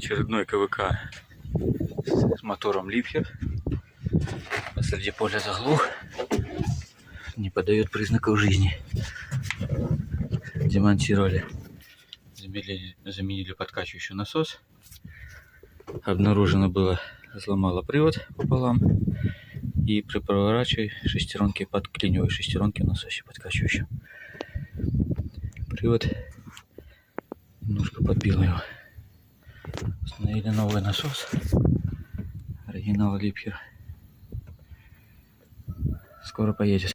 Очередной КВК с мотором Липхер. Посреди поля заглох. Не подает признаков жизни. Демонтировали. Заменили подкачивающий насос. Обнаружено было, сломало привод пополам. И при проворачивании шестеренки подклиниваю шестеренки в насосе подкачивающем. Привод немножко подбил его. Установили новый насос. Оригинал Липхер. Скоро поедет.